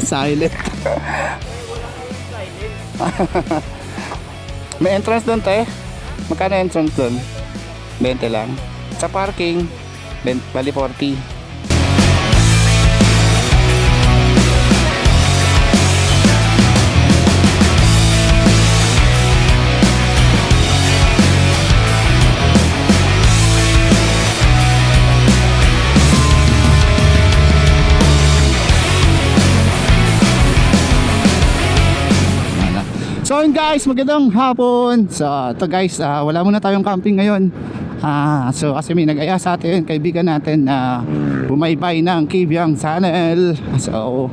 Silent. May entrance doon, te. Magkano entrance doon? 20 lang. Sa parking, bali 40. So yun guys, magandang hapon. So ito guys, wala muna tayong camping ngayon. So kasi may nag-aya sa atin, kaibigan natin na bumaybay ng Kibyang Channel. So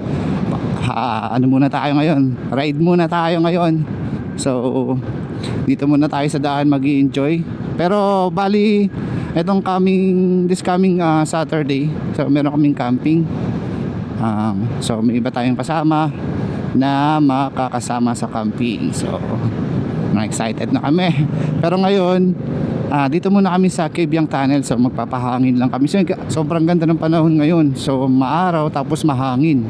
ano muna tayo ngayon, ride muna tayo ngayon. So dito muna tayo sa daan mag-i-enjoy. Pero bali this coming Saturday, so meron kaming camping. So may iba tayong kasama na makakasama sa camping. So excited na kami. Pero ngayon dito muna kami sa Kibyang Tunnel. So magpapahangin lang kami. So, sobrang ganda ng panahon ngayon. So maaraw tapos mahangin.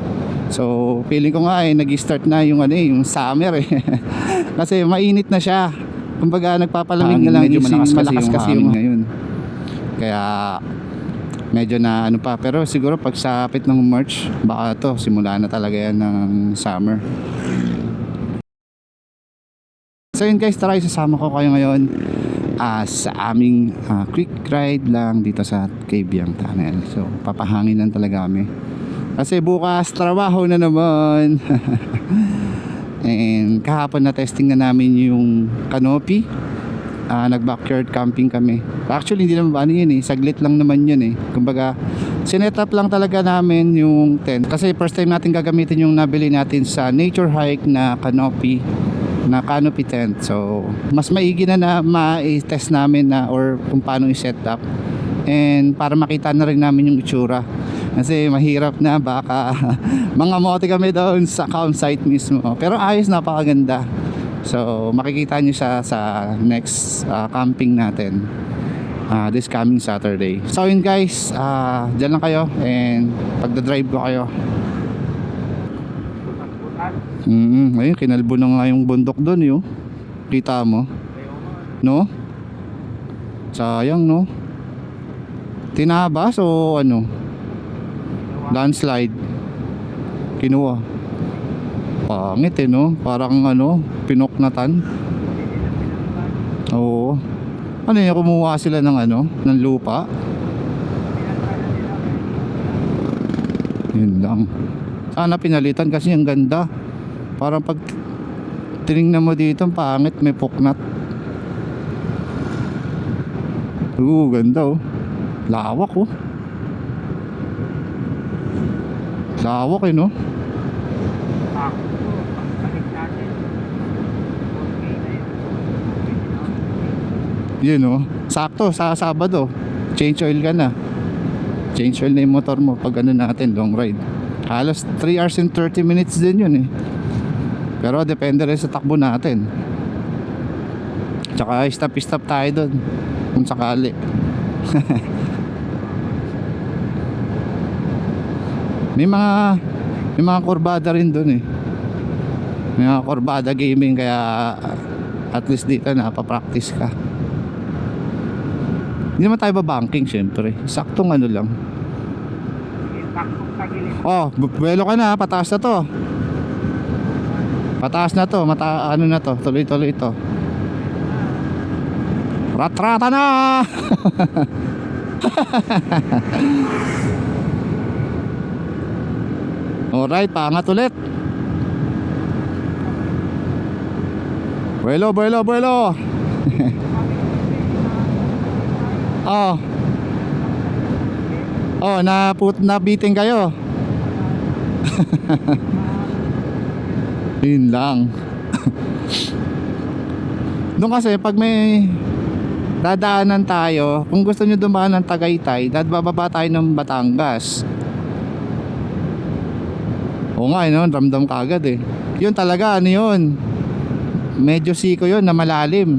So feeling ko nga nag-start na yung yung summer kasi mainit na siya. Kumbaga nagpapalamig na lang. Medyo malakas kasi yung ngayon. Kaya medyo na pa, pero siguro pag sapit ng March baka to simula na talaga yan ng summer. So yun guys, tara isasama ko kayo ngayon sa aming quick ride lang dito sa Kibyang Tunnel. So papahanginan talaga kami kasi bukas trabaho na naman. And kahapon na testing na namin yung canopy. Nag-backyard camping kami. Actually hindi naman yun saglit lang naman yun kumbaga sinet up lang talaga namin yung tent kasi first time natin gagamitin yung nabili natin sa nature hike na canopy tent. So mas maigi na ma-test namin na or kung paano i-set up and para makita na rin namin yung itsura kasi mahirap na baka mga mote kami doon sa campsite mismo, pero ayos, napakaganda. So makikita nyo siya sa next camping natin this coming Saturday. So yun guys, dyan lang kayo and pagdadrive ko kayo. Ayun, kinalbo na nga yung bundok doon yun. Kita mo? No? Sayang no? Tinabas o ano? Landslide kinuha. Pangit no? Parang pinoknatan. Oo. Ano yun, kumuha sila ng ng lupa. Yun lang. Sana pinalitan kasi ang ganda. Parang pag tinignan mo dito, pangit, may poknat. Ganda lawak lawak no? Yun sakto sa Sabado change oil ka na. Change oil na yung motor mo pag natin long ride. Halos 3 hours and 30 minutes din yun pero depende rin sa takbo natin. Tsaka stop tayo doon kung sakali. may mga kurbada rin doon may mga kurbada gaming, kaya at least dito napapractice ka. Hindi naman tayo babanking syempre, saktong lang. Buwelo ka na, pataas na to. Na to, tuloy ito. Ratrata na. Alright, paangat ulit. Buwelo. Nabitin kayo. Yun lang. Doon kasi pag may dadaanan tayo, kung gusto nyo dumaan ng Tagaytay, bababa tayo ng Batangas. Oo nga ramdam ka agad yun talaga yun, medyo siko yun na malalim.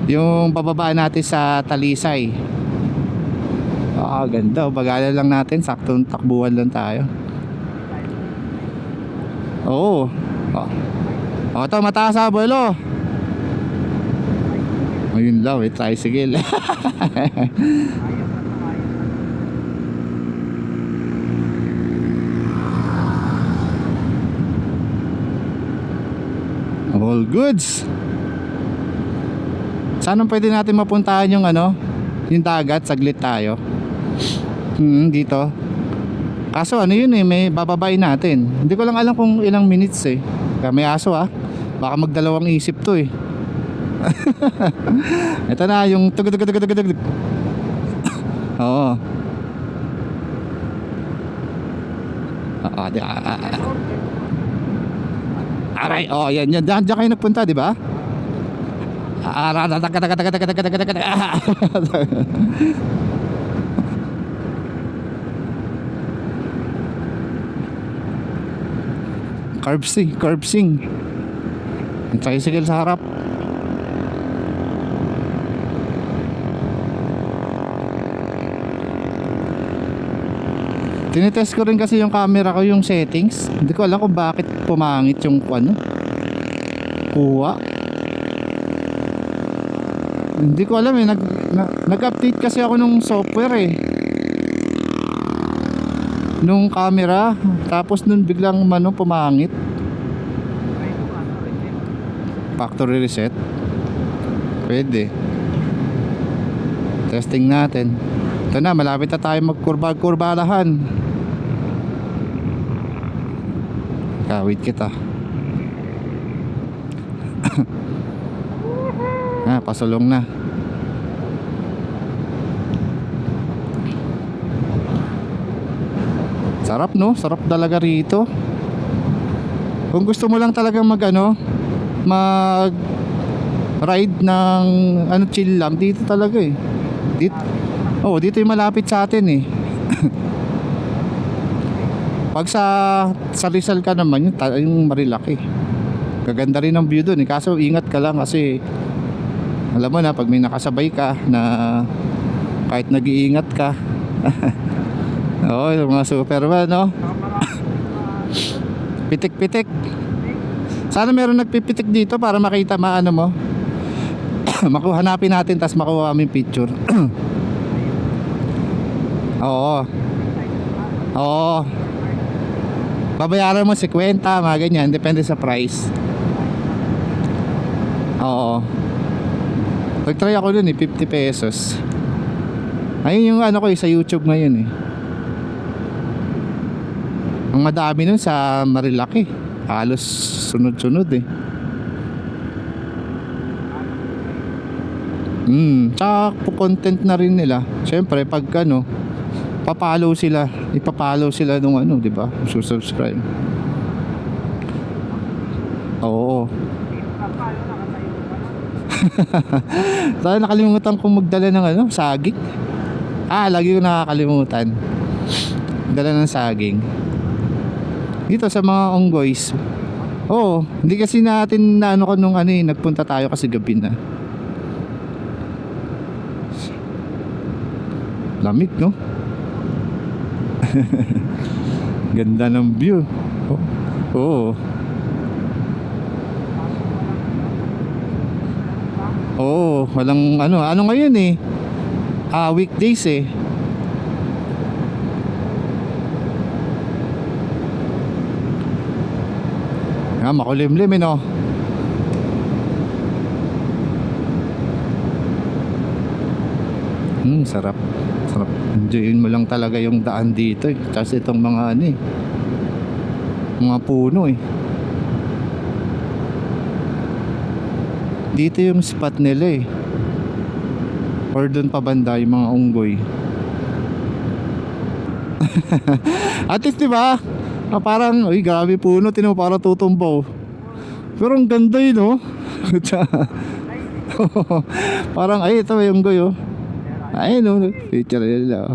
Yung bababa natin sa Talisay, Ganda. Bagala lang natin. Saktong takbuhan lang tayo. Oo. Ito, mataas ha, abuelo. Ayun lang, may tricycle. All goods. Saan pwede natin mapuntahan yung ano, yung dagat? Saglit tayo. Dito. Kaso ano yun may bababain natin. Hindi ko lang alam kung ilang minutes Kaya may aso baka magdalawang isip to Ito na yung tug. Oo. Aray, yan. Diyan kayo nagpunta, di ba? Curbsing. May tricycle sa harap. Tinitest ko rin kasi yung camera ko, yung settings. Hindi ko alam kung bakit pumangit yung kuha. Hindi ko alam nag-update kasi ako nung software nung camera. Tapos nun biglang pumangit. Factory reset. Pwede. Testing natin. Ito na, malapit na tayo magkurba-kurbalahan. Wait kita. Pasulong na. Sarap no? Sarap talaga rito. Kung gusto mo lang talaga mag ride ng chill lang, dito talaga dito yung malapit sa atin Pag sa Rizal ka naman yung Marilaki. Gaganda rin ang view doon kaso ingat ka lang kasi alam mo na pag may nakasabay ka na kahit nag-iingat ka. Yung mga Superman pitik-pitik. Sana meron nagpipitik dito para makita mo. Hanapin natin tas makuha kami picture. Oo. Babayaran mo 50, mga ganyan, depende sa price. Oo. Nag-try ako dun 50 pesos. Ayun yung ko sa YouTube ngayon Ang madami nun sa Marilaki. Halos sunod-sunod Tsaka content na rin nila. Siyempre pag ipapollow sila nung di ba? Subscribe. Oo. Tayo nakalimutan kong magdala ng saging. Lagi ko nakakalimutan. Dala ng saging. Dito sa mga onggoys. Hindi kasi natin nagpunta tayo kasi gabi na. Lamig no? Ganda ng view. Walang ngayon weekdays makulimlim sarap. Enjoyin mo lang talaga yung daan dito kasi itong mga mga puno dito yung spot nila or dun pa banda yung mga unggoy. At least diba parang grabe puno parang tutumbaw pero ang ganda parang ito yung unggoy picture nila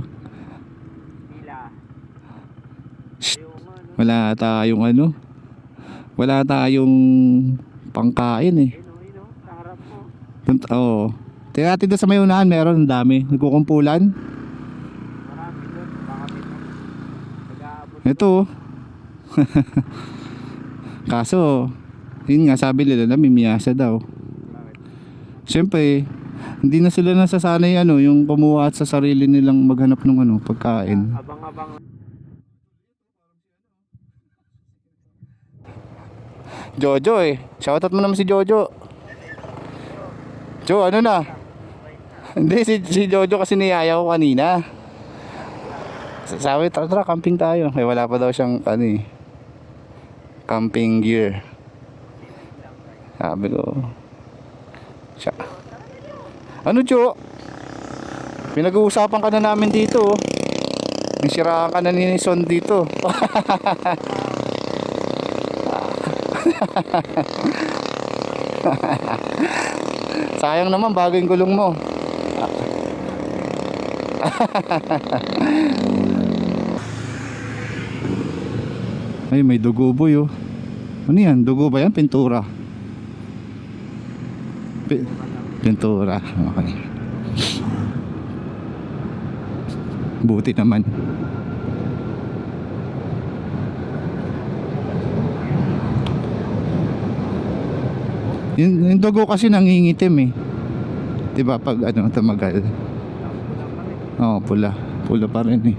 wala tayong pangkain tingnan natin doon sa may unahan, meron ang dami nagkukumpulan. Ito. Kaso, yun nga sabi nila namimiyasa daw. Siyempre, hindi na sila nasasanay yung kumuha at sa sarili nilang maghanap ng pagkain. Abang-abang. Jojo shoutout mo naman si Jojo. Jo, ano na? Hindi, si Jojo kasi niyaya ko kanina. Sabi, tara, camping tayo. Wala pa daw siyang camping gear. Sabi ko, siya. Ano, Jo? Pinag-uusapan ka na namin dito. May siraan ka na ni Son dito. Sayang naman, bago yung gulong mo. Ay, may dugo boy Ano yan? Dugo ba yan? Pintura. Pintura. Okay. Buti naman. Yung dugo kasi nangingitim diba pag tumagal. Oo, pula. Pula pa rin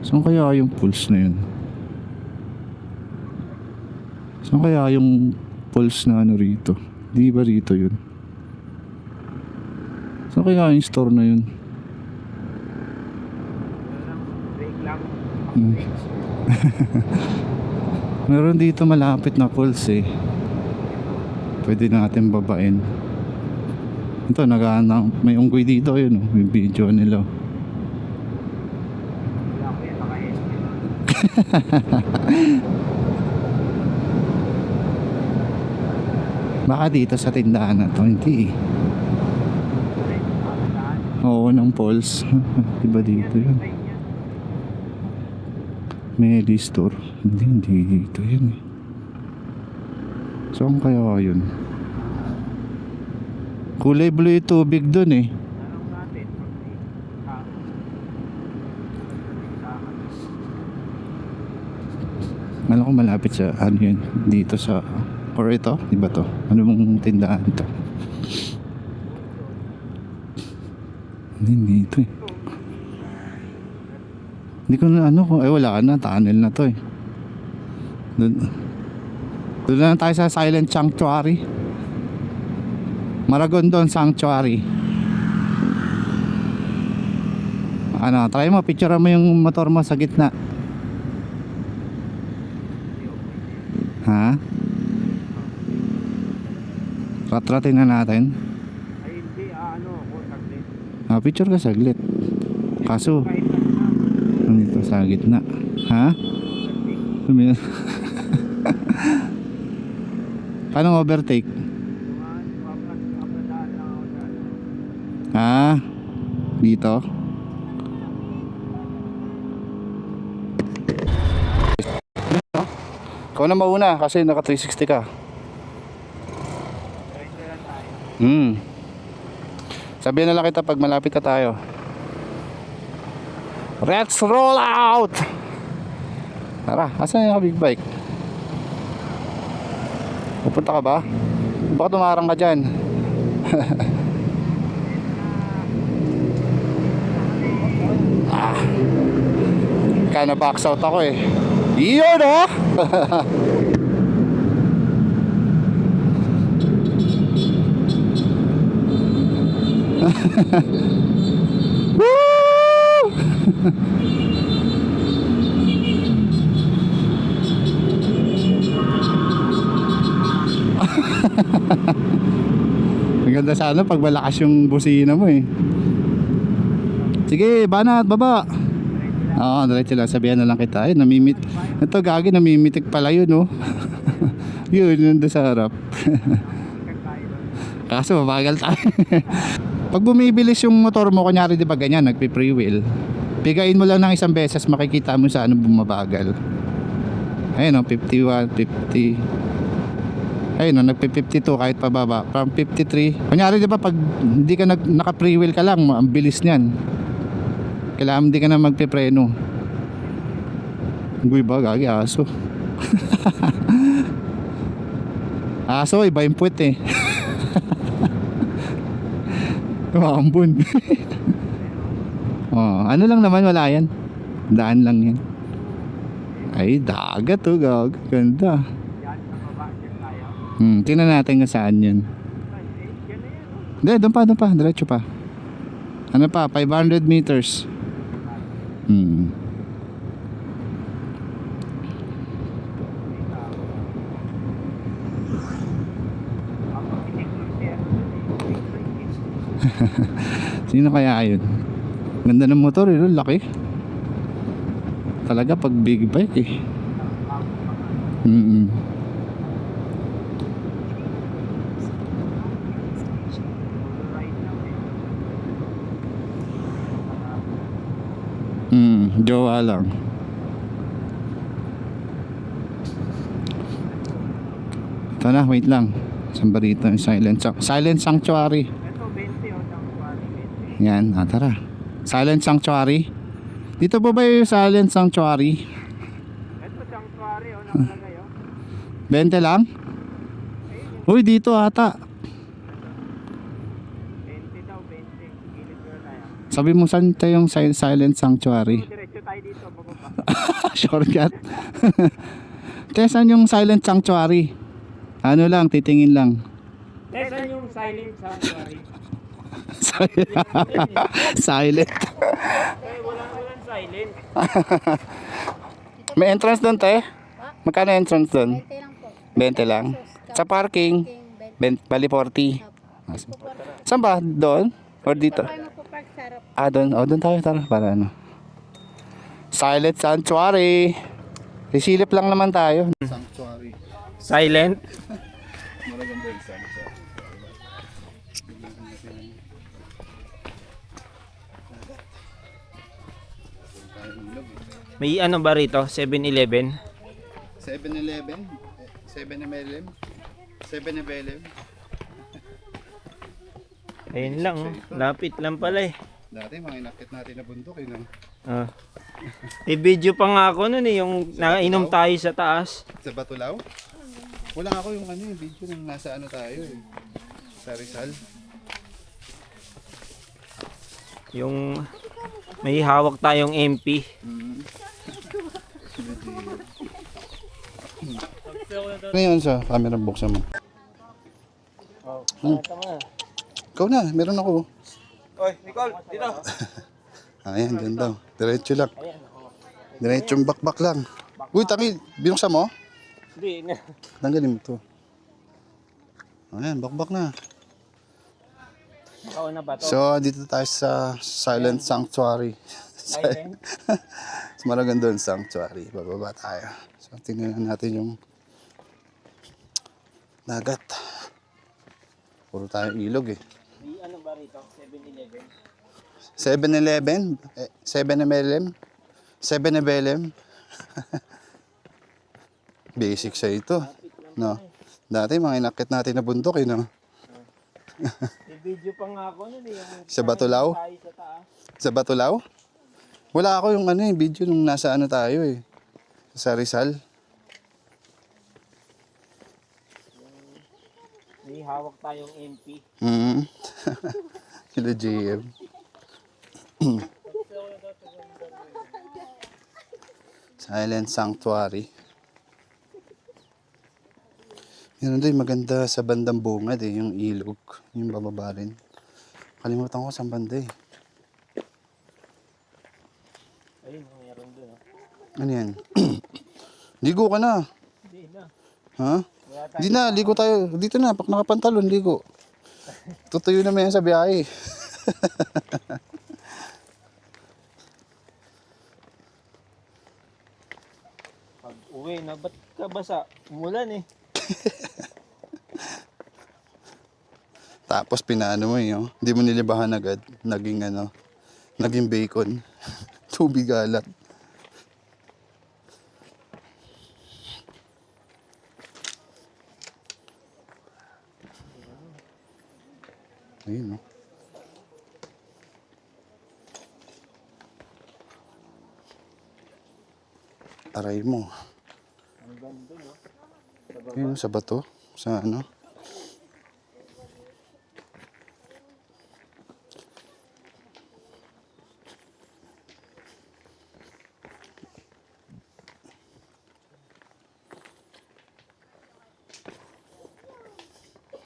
Saan kaya yung pulse na yun? Saan kaya yung pulse na rito? Di ba rito yun? Saan kaya yung store na yun? Break lang. Meron dito malapit na pulse Pwede natin babain. Ito, may unggoy dito yun may video nila. Wala ko yan, naka-helmet. Baka dito sa tindahan na to, hindi Oo, ng pulse. Diba dito yun? Medi store. Hindi dito yun Saan kaya yun? Kulay blue yung tubig dun Tanong natin. Alam ko malapit sa yun dito sa or ito, di ba to? Ano mong tindahan to? Hindi dito Hindi ko na wala na, tunnel na to Doon na tayo sa Silent Sanctuary. Maragondon Sanctuary. Try mo, picture mo yung motor mo sa gitna. Ha? Ratratin na natin. Ay hindi, ako, saglit. Picture ka saglit. Kaso, Kahit na. dito sa gitna. Ha? Paano overtake? Dito? Ikaw na mauna kasi naka 360 ka. Sabihan na lang kita pag malapit ka tayo. Let's roll out! Tara, asan yung big bike? Pupunta ka ba? Baka tumarang ka dyan. Kana box out ako Yun Woo! Maganda sana pag malakas yung busina mo Sige, banat, baba. Oo, diretso lang. Sabihan na lang kita. Ay, ito gagi, namimitik pala yun Yun, doon sa harap. Kaso mabagal tayo. Pag bumibilis yung motor mo, kunyari di ba ganyan, nagpi-free wheel, pigain mo lang ng isang beses, makikita mo sa bumabagal. Ayun 51, 50. Ayun nagpi-52 kahit pababa. From 53. Kunyari di ba pag hindi ka naka-free wheel ka lang, ang bilis niyan. Kailangan hindi ka na magpipreno. Guy ba? Gagi, aso. Aso, iba yung puwet eh. Ambon. Oh, ano lang naman, wala yan. Daan lang yan. Ay, dagat oh, gag. Ganda. Yan, sa baba, dyan tayo. Tingnan natin kung saan yun. Ay, yan na yan. Oh. Hindi, doon pa. Diretso pa. Ano pa? 500 meters. Ako, pinicture siya. Sino kaya yun? Ganda ng motor eh, laki. Talaga pag big bike eh. Jowa lang. Ito na, wait lang. Saan ba dito yung Silent Sanctuary? Ito, 20 o, sanctuary, 20. Yan, tara. Silent Sanctuary. Dito po ba yung Silent Sanctuary? Ito, sanctuary, o, nakalagay, o. 20 lang? Uy, dito ata. 20 daw, 20. Gilid ko na tayo. Sabi mo saan tayo yung Silent Sanctuary? Diretso tayo dito, bababa. Shortcut. Saan yung Silent Sanctuary? Ano lang, titingin lang. Saan yung silent sanctuary? Silent. Walang silent. May entrance doon, te? Magkano entrance doon? 20 lang po. 20 lang. Sa parking, bali 40. Saan ba? Doon? Or dito? Paano po park sarap? Doon. Doon tayo. Tara, para ano. Silent Sanctuary. Isilip lang naman tayo. Sanctuary. Silent? Maganda yung sanctuary. May ano ba rito? 7-Eleven? 7-Eleven? 7-Eleven? 7-Eleven? Ayun lang, oh. Lapit lang pala eh. Dati mga inakit natin na bundok eh, no? I-video pa nga ako nun eh, yung nainom tayo sa taas. Sa Batulaw? Wala ako yung ano yung video nung nasa ano tayo eh. Sa Rizal. Yung may hawak tayong MP. Ngayon sa camera buksan mo. Ikaw na, meron ako. Oy, Nicole, dito. Ayan, dyan daw. Diretso lang. Diretsong bakbak lang. Uy, tangi, binuksan mo? Hindi na. Tanggalin mo to. Ayan, bakbak na. Ikaw na ba to? So, dito tayo sa Silent Sanctuary. Silent? Mas maraganda doon, Sanctuary. Bababa tayo. So, tingnan natin yung dagat. Puro tayo ilog eh. May ano ba rito? 7-Eleven? 7-Eleven? 7-Eleven? 7-Eleven? Basic siya ito. No. Dati mga inakit natin na bundok eh, no? I-video pa nga ako nun eh. Yung Sa Batulaw? tayo sa taas. Sa Batulaw? Wala ako yung ano, yung video nung nasa ano tayo eh. Sa Rizal. May hawak tayong MP. Sila JM. Silent Sanctuary. Yan doon, maganda sa bandang bungad eh, yung ilog. Yung bababa rin. Kalimutan ko sa banda eh. Ayun, meron doon. Ano yan? Ligo ka na. Hindi na. Ha? Hindi na, ligo tayo. Dito na, pag nakapantalon, ligo. Tutuyo naman yan sa biyahe. Pag uwi na, ba't ka basa? Umulan eh. Tapos pinaano mo yun, hindi mo nilibahan agad. Naging ano, naging bacon. Tubig alat. Ayun, no? Aray mo. Ang ganda, no? Sa baba. Yun, sa bato. Sa ano.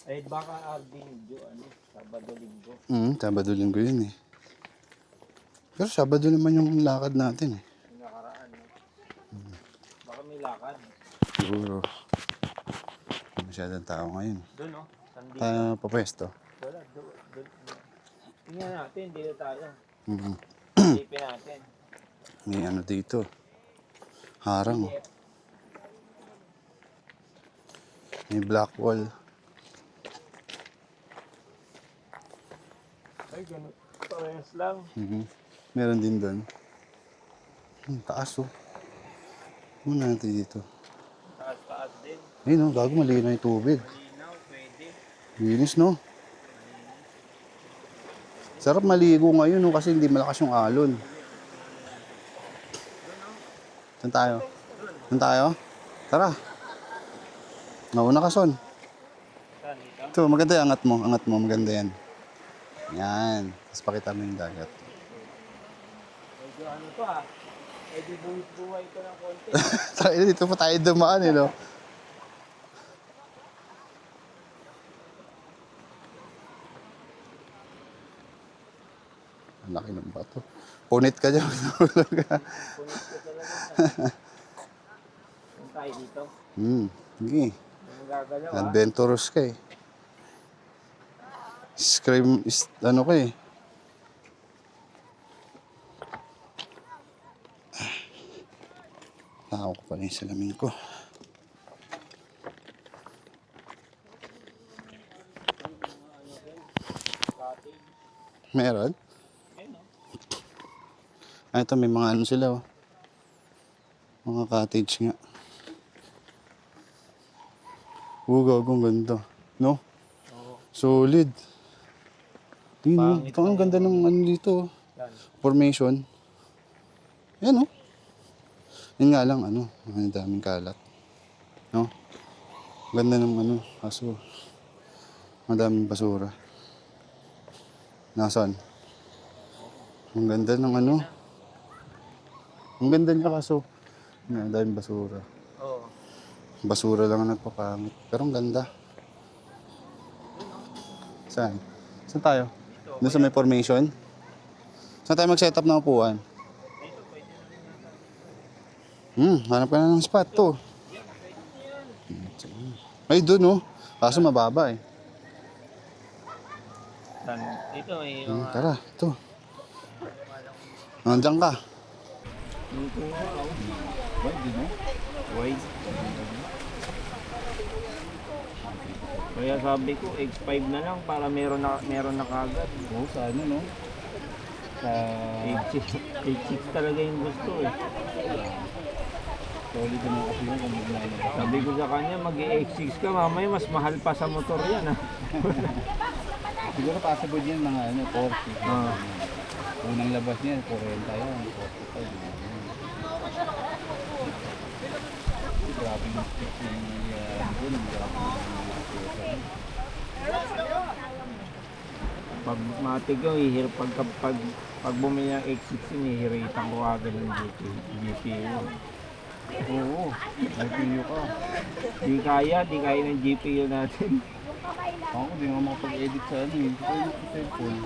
Ay, baka Ardingjo, ano, Sabado Linggo. Sabado linggo yun eh. Pero Sabado naman yung lakad natin eh. Yung nakaraan, no? Baka may lakad. Siguro. Masyadong tao ngayon. Doon, no? Sandito. Papesto. Wala, doon. Tingnan natin, dito tayo. Mm. Isipin natin. May ano dito. Harang. May black wall. Ay, ganun. Parehas lang. Meron din doon. Taas oh. Muna natin dito. Taas-taas din. Ayun oh, gago malinaw yung tubig. Malinaw, pwede. Linis no? Sarap maligo ngayon no, kasi hindi malakas yung alon. Saan tayo? Saan tayo? Tara. Nauna ka, Son. Saan dito? Ito, maganda yung angat mo, maganda yan. Yan. Tapos pakita mo yung dagat. Medyo ano to ha? Medyo buhay ko ng konti. Tayo, dito pa tayo dumaan eh, no? Ang laki ng bato. Punit ka dyan. Punit ko talaga. Saan tayo dito? Sige. Ang gagalaw ha? Adventurous ka eh. Scream is, ano ka eh. Tao ko pala yung salamin ko. Meron? Ah, ito may mga ano sila oh. Mga cottage nga. Gagong ganda. No? Oo. Solid. Tingnan, Pangit ito ang ganda ng ano dito. Yan. Formation. Yan oh. Yun nga lang ano, ang daming kalat. No? Ganda ng ano, kaso madaming basura. Nasaan? Ang ganda ng ano. Ang ganda niya kaso ang daming basura. Oo. Basura lang ang nagpapangit. Pero ang ganda. Saan? Saan tayo? Doon sa may formation? Saan tayo mag-set up ng upuan? Hanap ka na ng spot to. Ay, doon oh. Kaso mababa eh. Saan? Dito may Tara, ito. Nandiyan ka. Dito nga ako. Wide, no? Wide. Kaya sabi ko, X5 na lang para meron na kagad. Oo, sa ano no? Sa... X6 talaga yung gusto eh. Solid naman kasi yun kung maglalaro. Sabi ko sa kanya, mag-X6 ka, mamaya mas mahal pa sa motor yan ah. Siguro possible yan mga ano, 40. Ah. Unang labas niya, 40 yan. 45. Grabe yung stick ng doon. Grabe yung Pag matig ko, pag bumili ng X6 yun, ihiritan ko agad ng GPU. Oo, GPU ka. Di kaya ng GPU natin. Ako, di nga makapag-edit sa ano, hindi ko yung cellphone.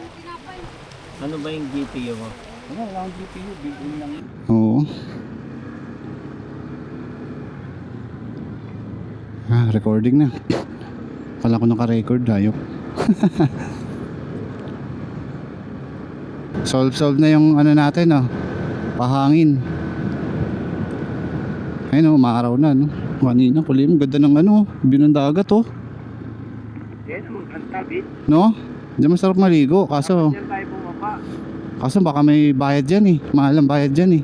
Ano ba yung GPU mo? Ano, wala akong GPU, built-in lang. Oo. Recording na. Kala ko naka-record, hayop. Solve na yung ano natin, oh. Pahangin. Ayun, oh, maaraw na, no? Kanina, kulim, ganda ng ano, view ng dagat, oh. Yan, ang tabi. No? Diyan masarap maligo, kaso... Diyan tayo bumaba. Kaso baka may bayad dyan eh. Mahal ang bayad dyan eh.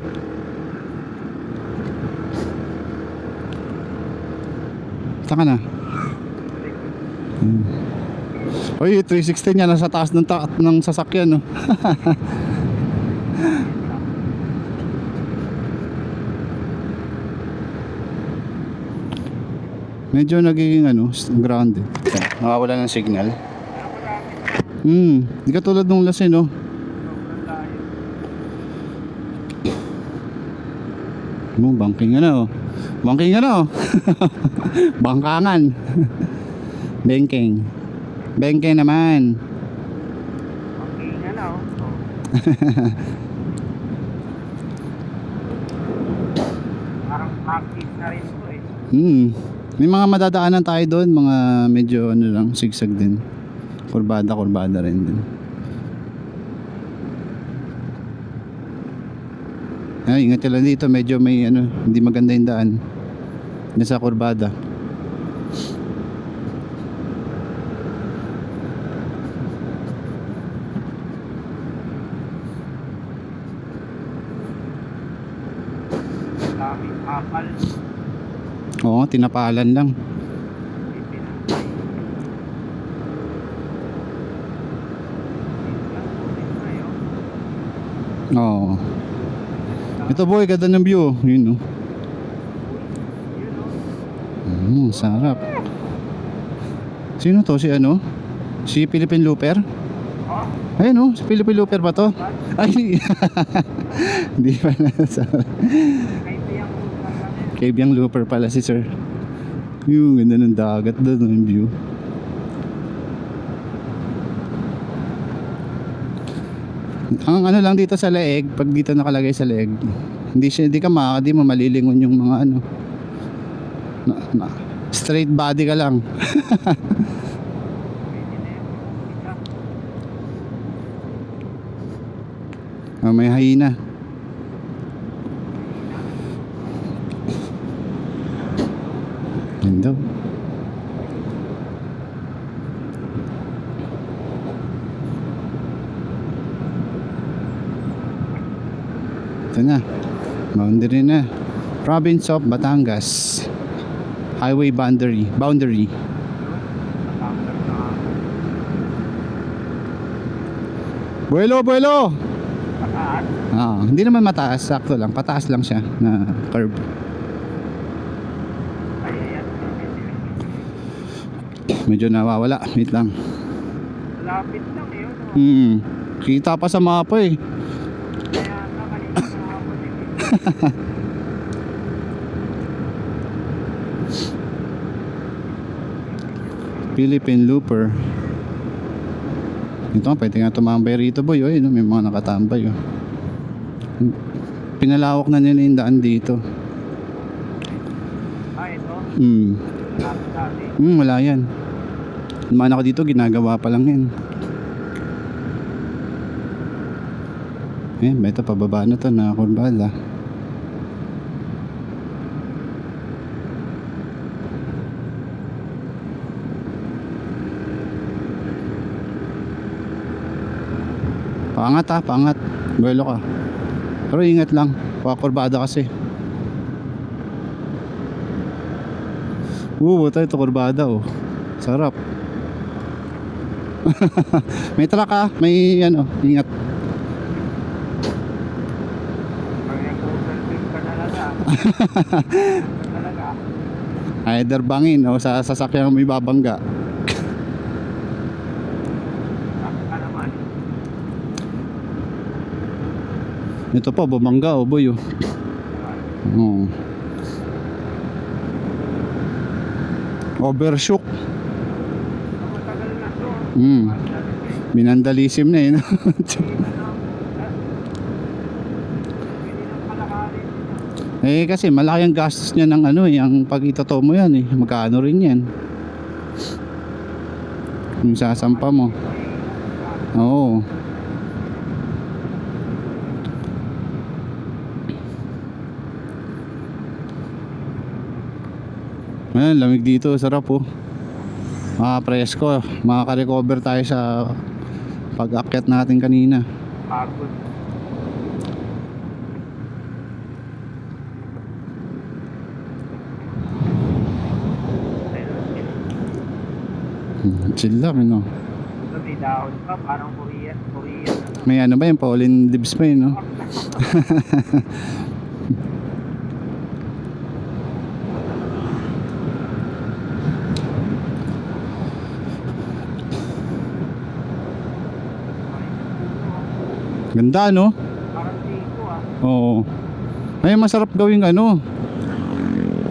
Saan ka na? Uy, 360 niya nasa taas ng sasakyan no. Medyo nagiging ano, grounded. Nakawala ng signal. Di katulad nung last no. Banking ano. Banking ano. Bangkangan. Banking. Banking naman. Parang active na rin po eh. May mga madadaanan tayo doon, mga medyo ano lang, sigsag din. Kurbada rin din. Ay, ingat ka lang dito, medyo may ano, hindi maganda yung daan. Nasa kurbada. Daming apal. Oo, tinapalan lang. Oo. Ito boy, ganda ng view. Yun, no? Sarap. Sino to? Si ano? Si Philippine Looper? Ayun, no? Si Philippine Looper ba to? Ay, hindi pa na. Kaibiang Looper pala si sir. Yung ganda ng dagat doon, yung view. Ang ano lang dito sa leeg, pag dito nakalagay sa leeg, hindi mo malilingon yung mga ano. Straight body ka lang. May hyena. Yan daw. Ito na. Boundary na. Province of Batangas. Highway boundary. Buelo! Hindi naman mataas, sakto lang. Pataas lang siya na curve. Medyo nawawala. Wait lang. Lapit lang yun. Kita pa sa mapa eh. Kaya nakalito na ako din. Philippine Looper. Ito nga, pwede nga tumambay rito boy. Oy, no? May mga nakatambay. Oh. Pinalawak na nila yung daan dito. Ito? Dati. Wala yan. Lumaan ako dito, ginagawa pa lang yan. Ito pababa na to na kurbada. Pangat. Buelo ka. Pero ingat lang, kurbada kasi. Tayo ito kurbada oh. Sarap. May truck ah, may ano, ingat. Either bangin o sa sasakyan mo ibabangga. Ito po, bumangga o boy oh. Overshook. Minandalism na eh no? Kasi malaki ang gastos niya ng ano eh, ang pag itoto mo yan eh, magkano rin yan yung sasampa mo. Oo. Ayan, lamig dito, sarap oh. Presko, makaka-recover tayo sa pag-akyat natin kanina. Pagod. Chill lang, no? May dahon pa, parang Korean. May ano ba yung Pauline Dibs pa yun, no? Ganda, no? Parang dito ah. Oo. Ay, masarap gawing ano.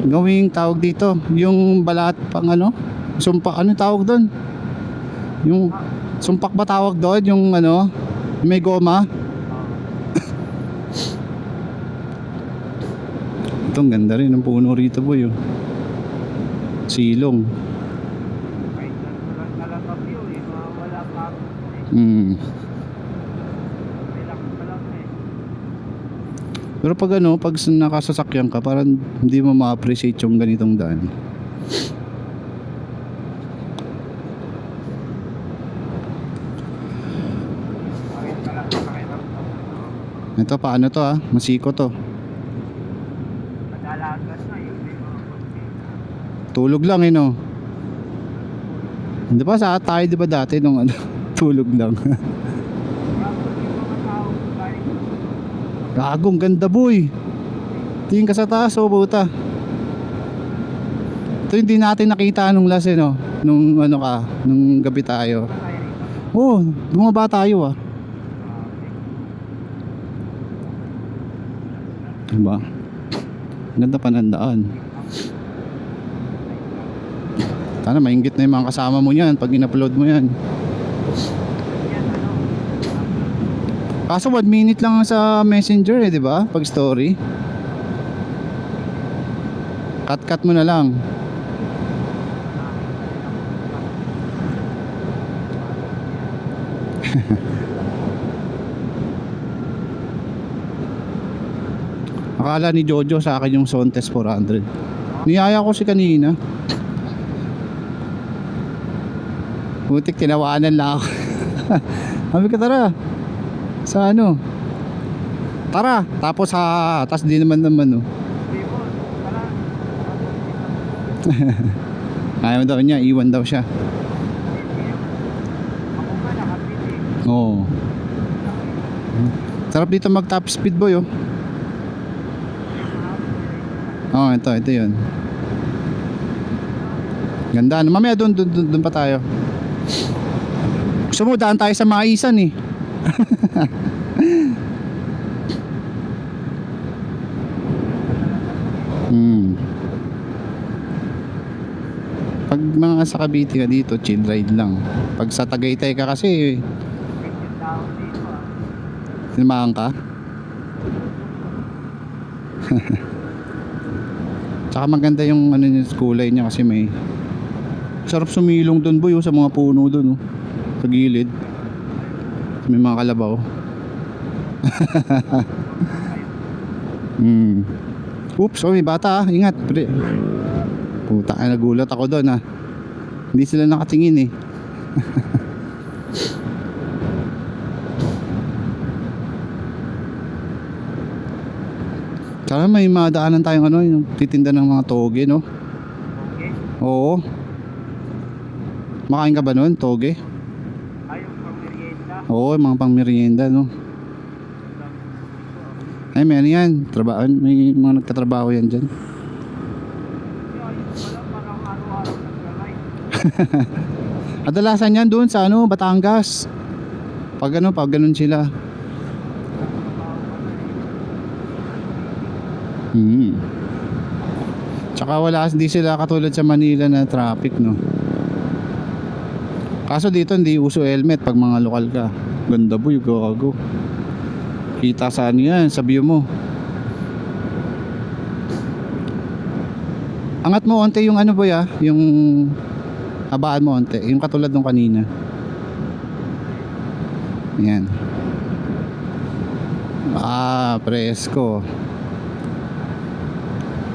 Gawing tawag dito. Yung balat pang ano. Sumpak, ano tawag doon? Yung sumpak ba tawag doon? Yung ano, may goma. Itong ganda rin ng puno rito, boy. Oh. Silong. Kahit nalalapap yun eh. Wala pa ako eh. Relax pa lang eh. Pero pag ano, pag nakasasakyan ka, parang hindi mo ma-appreciate yung ganitong daan. Bakit pala pakiram ko? Ito, paano to ah? Masiko to. Madalagas na yun eh. Mga konti. Tulog lang eh, no? Hindi pa sa tayo, di ba dati nung ano, tulog lang. Tapos yung mga tao kahit Gagong ganda, boy. Tingin ka sa taas, oh, buta. Ito hindi natin nakita nung last eh, no? Nung ano ka, nung gabi tayo. tayo rito. Oh, bumaba tayo ah. Diba? Ganda pa ng daan. Sana mainggit na yung mga kasama mo yan pag in-upload mo yan. Yan ano. Kaso 1 minute lang sa messenger eh, di ba? Pag story. Cut mo na lang. Akala ni Jojo sa akin yung Sontes 400. Niyaya ko si kanina. Butik tinawanan lang ako. Sabi ko tara. Sa ano? Tara. Tapos tas di naman no. People, pala. Ayaw daw niya, iwan daw siya. Ako ba nakapili? Oo. Sarap dito mag top speed, boy, oh. Oh, ito yun. Ganda. Mamaya doon pa tayo. Gusto mo, daan tayo sa Maisan eh. Pag mga sa Cavite ka dito, chill ride lang. Pag sa Tagaytay ka kasi, Yung tao dito ah. sinamahan ka. Tsaka maganda yung ano yung kulay niya kasi may sarap sumilong doon, boy, oh, sa mga puno doon, oh, sa gilid. May mga kalabaw. Oops, oh, may bata ah. Ingat, pre. Puta, nagulat ako doon ah. Hindi sila nakatingin eh. Tsaka may madaanan tayong ano, yung titinda ng mga toge, no? Okay? Oo. Makain ka ba nun, toge? Ayaw pang merienda. Oo, mga pang merienda, no? Ay, may ano yan. May mga nagtatrabaho yan dyan. Ayun pala, parang araw-araw nag-ride. Adalasan yan doon sa ano, Batangas. Pag ganun sila. Tsaka hindi sila katulad sa Manila na traffic, no? Kaso dito hindi uso helmet pag mga lokal ka. Ganda, boy, gago. Kita saan yan, sa view mo. Angat mo onte yung ano, boy, ah, yung habaan mo onte, yung katulad nung kanina. Yan. Presko.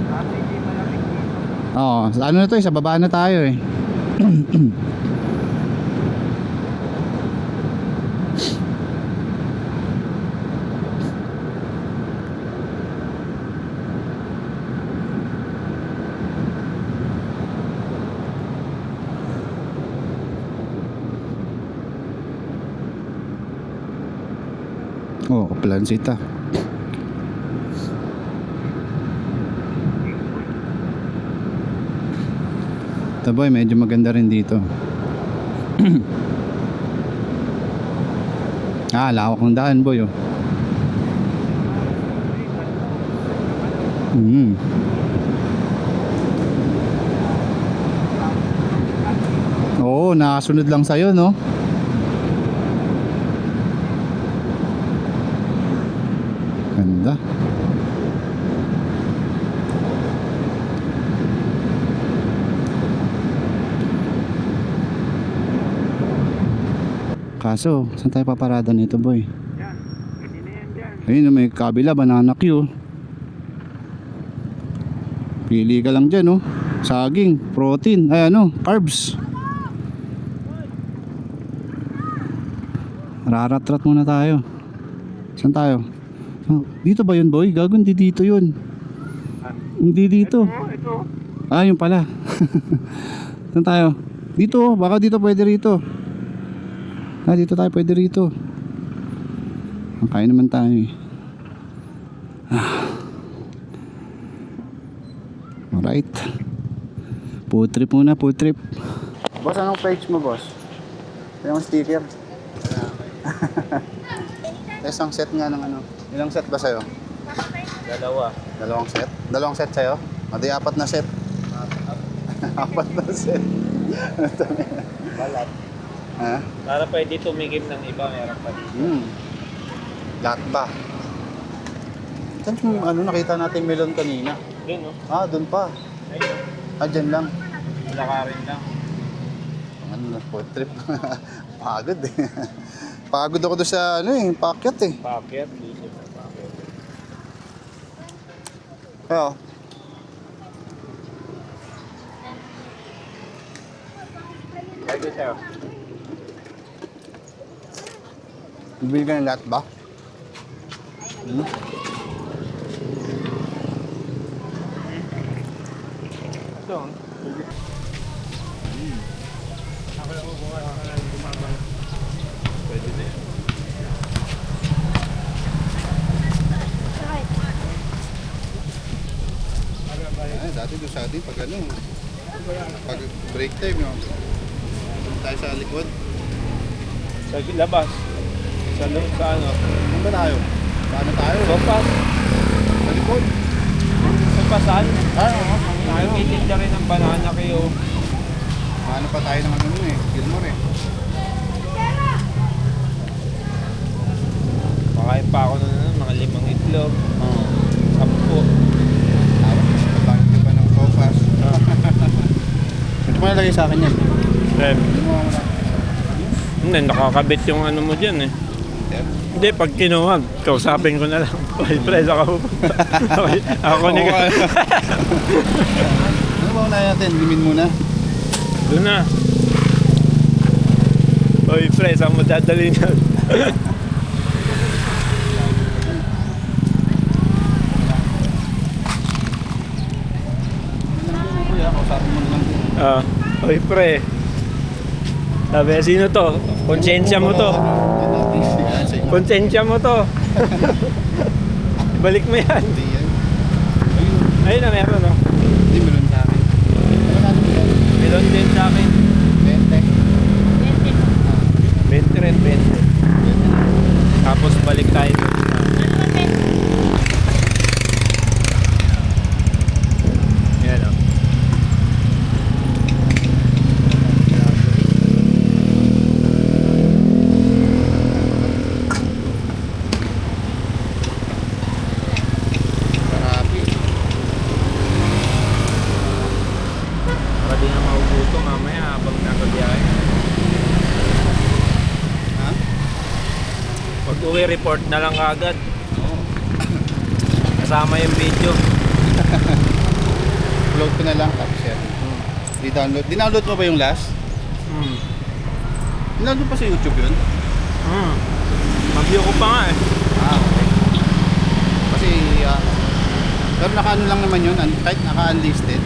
Kasi hindi malamig dito. Oo, ano na to eh, sa baba na tayo eh. Oh, plansita. Ito, boy, medyo maganda rin dito. Ah, lawak ng daan, boy, oh. Oo, nakasunod lang sa'yo, no? Ganda. Kaso, saan tayo paparada nito, boy? Yan. Pwede na yan dyan. Ayun, may kabila, banana queue. Pili ka lang dyan, oh. Saging, protein, ay ano, carbs. Rarat-rat muna tayo. Saan tayo? Oh, dito ba yun, boy? Gago, hindi dito yun. Hindi dito. Ito. Ah, yun pala. Saan tayo? Dito, oh. Baka dito pwede rito. Ah, dito tayo pwede rito. Kain naman tayo, eh. Alright. Food trip muna, food trip. Boss, anong page mo, boss? Yung sticker. Isang set nga ng ano. Ilang set ba sa'yo? Dalawa. Dalawang set? Dalawang set sa'yo? Madi apat na set. Apat na set. Balat. Ha? Para pwede tumigim ng iba, meron pa dito. Lahat ba? Saan yung ano, nakita natin melon kanina? Doon, no? Ah, doon pa. Ayun. Ah, dyan lang. Lakarin lang. Ano na, food trip. Pagod eh. Pagod ako doon sa ano eh, packet eh. Packet. Lisip na packet. Kaya, Thank you, sir. bibili ka ng lahat ba? Ito. Ako lang kukuha ka ng gumabang. Pwede na yun. Ay, dati doon sa atin pag ano, pag break time yun. Tayo sa likod. Sa labas. Sa loob sa ano. Saan ba tayo? Paano tayo? Sopas. Sa likod. Sopasan. Ah, oo. Tayo. Nagtitinda rin ng banana kayo. Paano pa tayo ng ano eh, Gilmore eh. Makain pa ako ng mga 5 itlog. Oo. 10. Tapos, pagbanit ka pa ng sopas. Ito mo nalagay sa akin yan. Then, Hindi mo muna. hindi, nakakabit yung ano mo dyan eh. Yan. Hindi, pag kinuha, kausapin ko na lang. Ay, presa ka pupunta. Okay, ako ni Oo, ano ba unahin natin? Limin muna. Doon na. Oy, presa mo dadali na. Kuya, kausapin mo na lang. Oy, pre. Sabi, sino to? Konsensya mo to. Konsensya mo to. Balik mo yan. Hindi yan. Ayun na, meron no. Hindi, meron sa akin. Ano natin yan? Meron din sa akin. 20 rin, 20. Tapos balik tayo doon. Yan o. Marami. Para di na maubuto mamaya habang nakabiyahe. Ha? Pag uwi, report na lang agad. Kasama yung video. Upload ko na lang tapos yan. Di-download. Di-download mo ba yung last? Hmm. Di-download pa sa YouTube yun? Mag-view ko pa nga eh. Ah, okay. Kasi, pero naka-ano lang naman yun, kahit naka-unlisted.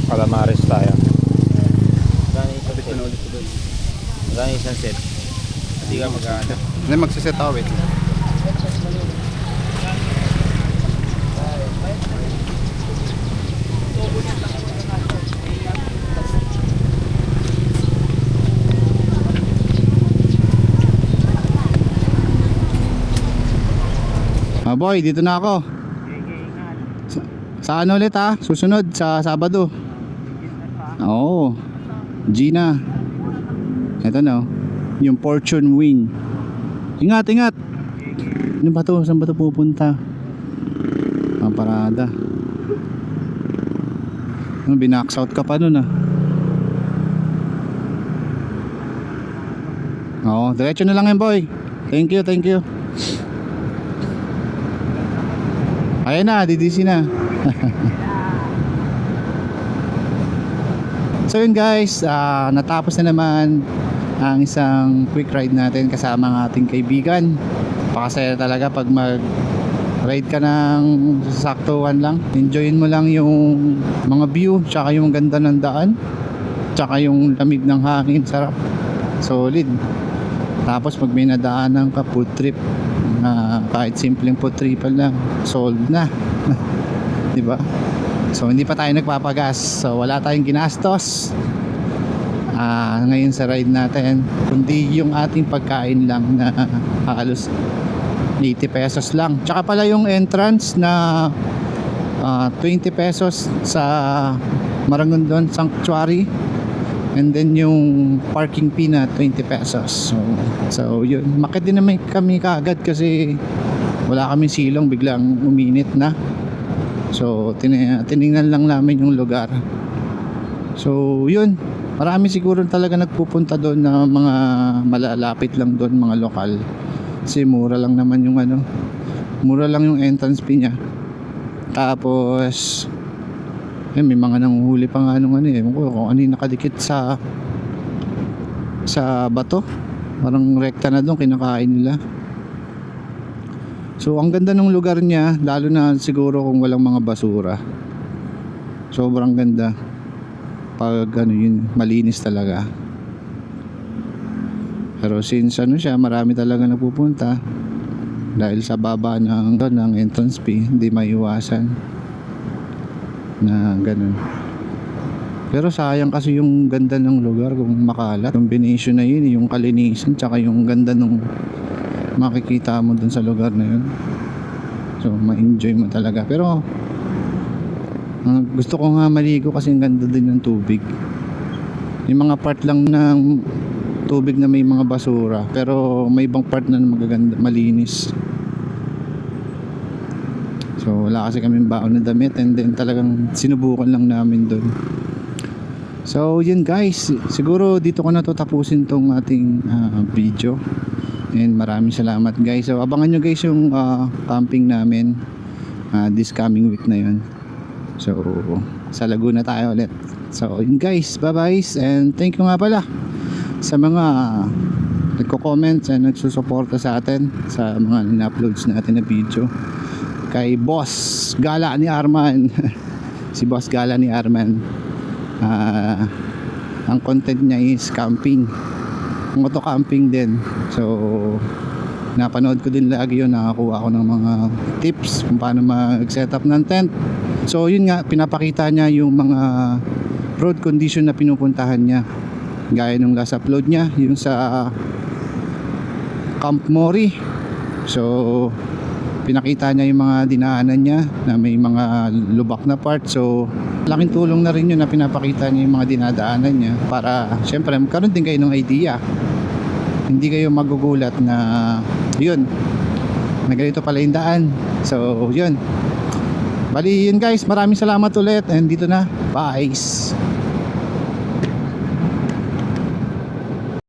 Calamares tayo. Magkano isang set? Magkano isang set? Hindi ka magkano. Hindi, magsiset ako, wait. Boy, dito na ako. Sa ano ulit ha? Susunod sa Sabado. Oo. Gina. Ito na oh. Yung Fortune Wing. Ingat, ingat. Ano ba to? Saan ba to pupunta? Ang parada. Binax out ka pa nun ah. Oo, diretso na lang yan boy. Thank you, thank you. Ayan na, DDC na. So yun guys, natapos na naman ang isang quick ride natin kasama ang ating kaibigan. Pakasaya talaga pag mag ride ka ng saktuhan lang. Enjoyin mo lang yung mga view, tsaka yung ganda ng daan, tsaka yung lamig ng hangin, sarap. Solid. Tapos pag may nadaanan ka, food trip, kahit simpleng food trip lang, solved na. Diba? So hindi pa tayo nagpapagas, so wala tayong ginastos ngayon sa ride natin, kundi yung ating pagkain lang na halos 80 pesos lang. Tsaka pala yung entrance na 20 pesos sa Maragondon Sanctuary, and then yung parking fee na 20 pesos. So yun, makit din naman kami kaagad kasi wala kami silong, biglang uminit na. So tiningnan lang namin yung lugar. So yun, marami siguro talaga nagpupunta doon na mga malalapit lang doon, mga lokal. Kasi mura lang naman yung ano, mura lang yung entrance fee niya. Tapos may mga nanguhuli pa nga nung ano kung ano yung nakadikit sa bato, parang rekta na doon, kinakain nila. So ang ganda ng lugar niya, lalo na siguro kung walang mga basura. Sobrang ganda pag ano yun, malinis talaga. Pero since ano siya, marami talaga napupunta dahil sa baba ng entrance fee, hindi maiwasan na ganun. Pero sayang kasi yung ganda ng lugar kung makalat. Combination na yun, yung kalinisan tsaka yung ganda nung makikita mo dun sa lugar na yun. So ma-enjoy mo talaga. Pero gusto ko nga maligo kasi ang ganda din ng tubig. Yung mga part lang ng tubig na may mga basura, pero may ibang part na magaganda, malinis. So wala kasi kaming baon na damit, and then talagang sinubukan lang namin doon. So yun guys, siguro dito ko na to tapusin tong ating video. And maraming salamat guys. So abangan nyo guys yung camping namin this coming week na yun. So sa Laguna tayo ulit. So yun guys, bye bye. And thank you nga pala sa mga nagko-comments and nagsusuporta sa atin sa mga in-uploads natin na video. Kay Boss Gala ni Arman. Si Boss Gala ni Arman, ang content niya is camping, moto camping din. So napanood ko din lagi yun, nakakuha ako ng mga tips kung paano mag-setup ng tent. So yun nga, pinapakita niya yung mga road condition na pinupuntahan niya, gaya nung last upload niya, yung sa Camp Mori. So pinakita niya yung mga dinaanan niya na may mga lubak na part. So laking tulong na rin yun na pinapakita niya yung mga dinadaanan niya, para syempre magkaroon din kayo ng idea, hindi kayo magugulat na yun, na ganito pala yung daan. So yun, bali yun guys, maraming salamat ulit, and dito na, bye.